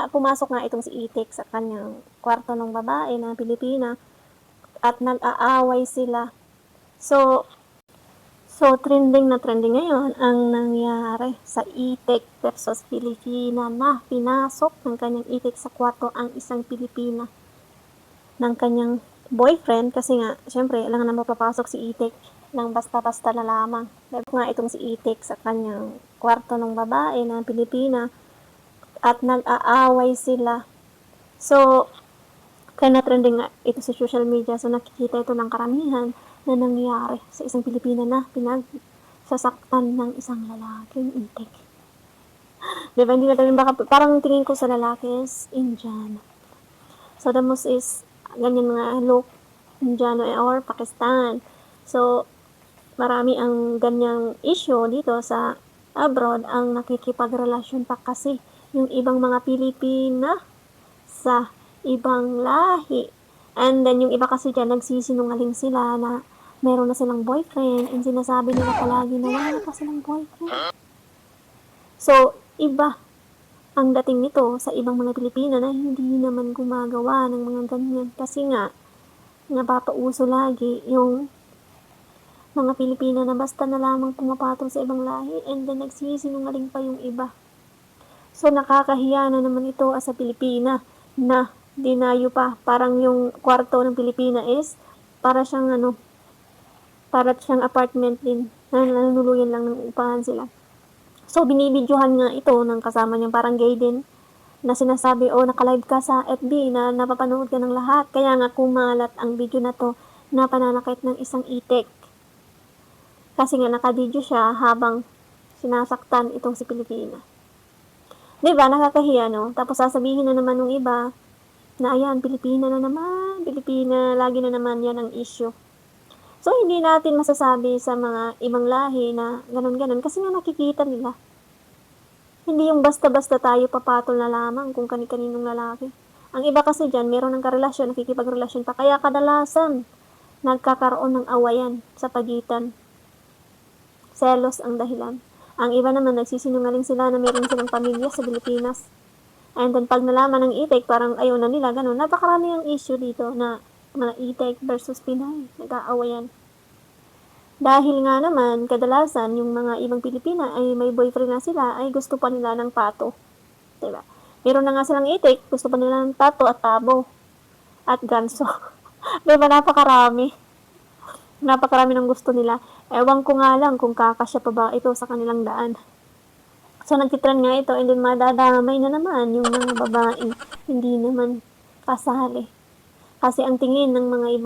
pumasok nga itong si Itik sa kanyang kwarto ng babae na Pilipina at nag-aaway sila. So trending na trending ngayon ang nangyari sa Itik versus Pilipina na pinasok ng kanyang Itik sa kwarto ang isang Pilipina ng kanyang boyfriend kasi nga, syempre, alam na mapapasok si Itik ng basta-basta na lamang. Dahil nga itong si Itik sa kanyang kwarto ng babae na Pilipina at nag-aaway sila. So, kaya na-trending nga ito sa social media. So, nakikita ito ng karamihan na nangyari sa isang Pilipina na pinagsasaktan ng isang lalaking Itik. Diba, hindi natin baka, parang tingin ko sa lalaki is Indian. So, the most is, ganyan mga look, Indiano or Pakistan. So, marami ang ganyang issue dito sa abroad ang nakikipagrelasyon pa kasi yung ibang mga Pilipina sa ibang lahi. And then, yung iba kasi dyan, nagsisinungaling sila na meron na silang boyfriend and sinasabi nila palagi na wala pa silang boyfriend. So, iba ang dating nito sa ibang mga Pilipina na hindi naman gumagawa ng mga ganyan. Kasi nga, napapauso lagi yung mga Pilipina na basta na lamang pumapatol sa ibang lahi and then nagsisinungaling pa yung iba. So, nakakahiya na naman ito as a Pilipina na dinayo pa. Parang yung kwarto ng Pilipina is para siyang apartment din na nanunuluyan lang ng upahan sila. So, binibidyohan nga ito ng kasama niyang parang gay din na sinasabi, naka-live ka sa FB na napapanood ka ng lahat. Kaya nga kumalat ang video na to na pananakit ng isang Itik. Kasi nga naka-video siya habang sinasaktan itong si Pilipina. Diba, nakakahiya, no? Tapos sasabihin na naman ng iba na ayan, Pilipina na naman, Pilipina, lagi na naman yan ang issue. So, hindi natin masasabi sa mga ibang lahi na ganun-ganun kasi nga nakikita nila. Hindi yung basta-basta tayo papatol na lamang kung kani-kaninong lalaki. Ang iba kasi dyan, meron ng karelasyon, nakikipagrelasyon pa. Kaya kadalasan, nagkakaroon ng awayan sa pagitan. Selos ang dahilan. Ang iba naman, nagsisinungaling sila na meron silang pamilya sa Pilipinas. And then, pag nalaman ng Itik, parang ayaw na nila, ganun. Napakarami ang issue dito na mga Itik versus Pinay. Nag-aawayan. Dahil nga naman, kadalasan, yung mga ibang Pilipina ay may boyfriend na sila, ay gusto pa nila ng pato. Diba? Meron na nga silang Itik, gusto pa nila ng pato at tabo. At ganso. Diba, napakarami. Napakarami ng gusto nila. Ewan ko nga lang kung kakasya pa ba ito sa kanilang daan. So, nagtitrend nga ito and then madadamay na naman yung mga babae. Hindi naman pasali. Kasi ang tingin ng mga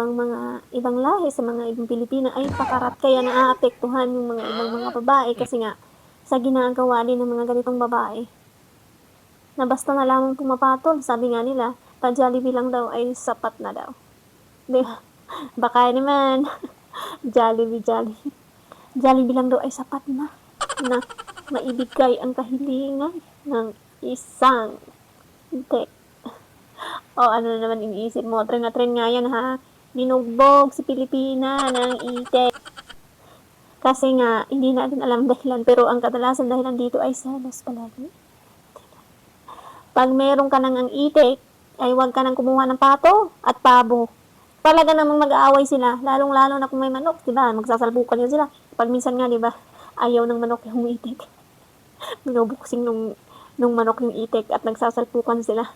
ibang lahi sa mga ibang Pilipina ay pakarat kaya naaapektuhan yung mga ibang mga babae kasi nga sa ginagawa din ng mga ganitong babae. Na basta na lamang pumapatol, sabi nga nila, pa-Jollibee lang daw ay sapat na daw. Diba? Baka naman, Jollibee. Jollibee lang daw ay sapat na maibigay ang kahilingan ng isang Itik. Ano naman iniisip mo? Trend na trend nga yan, ha? Binugbog si Pilipina ng Itik. Kasi nga, hindi natin alam dahilan, pero ang kadalasan dahilan dito ay selos palagi. Pag meron ka nang ang Itik, ay huwag ka nang kumuha ng pato at pabo. Talaga namang mag-aaway sila, lalong-lalo na kung may manok, diba? Magsasalbukan yun sila. Pag minsan nga, diba, ayaw ng manok yung Itik. Binubuksing nung manok yung Itik at nagsasalpukan sila.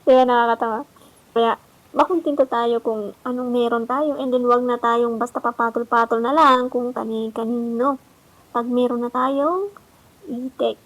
Kaya nakakatawa. Kaya, makontento tayo kung anong meron tayo and then wag na tayong basta papatol-patol na lang kung kani-kanino. Pag meron na tayong Itik.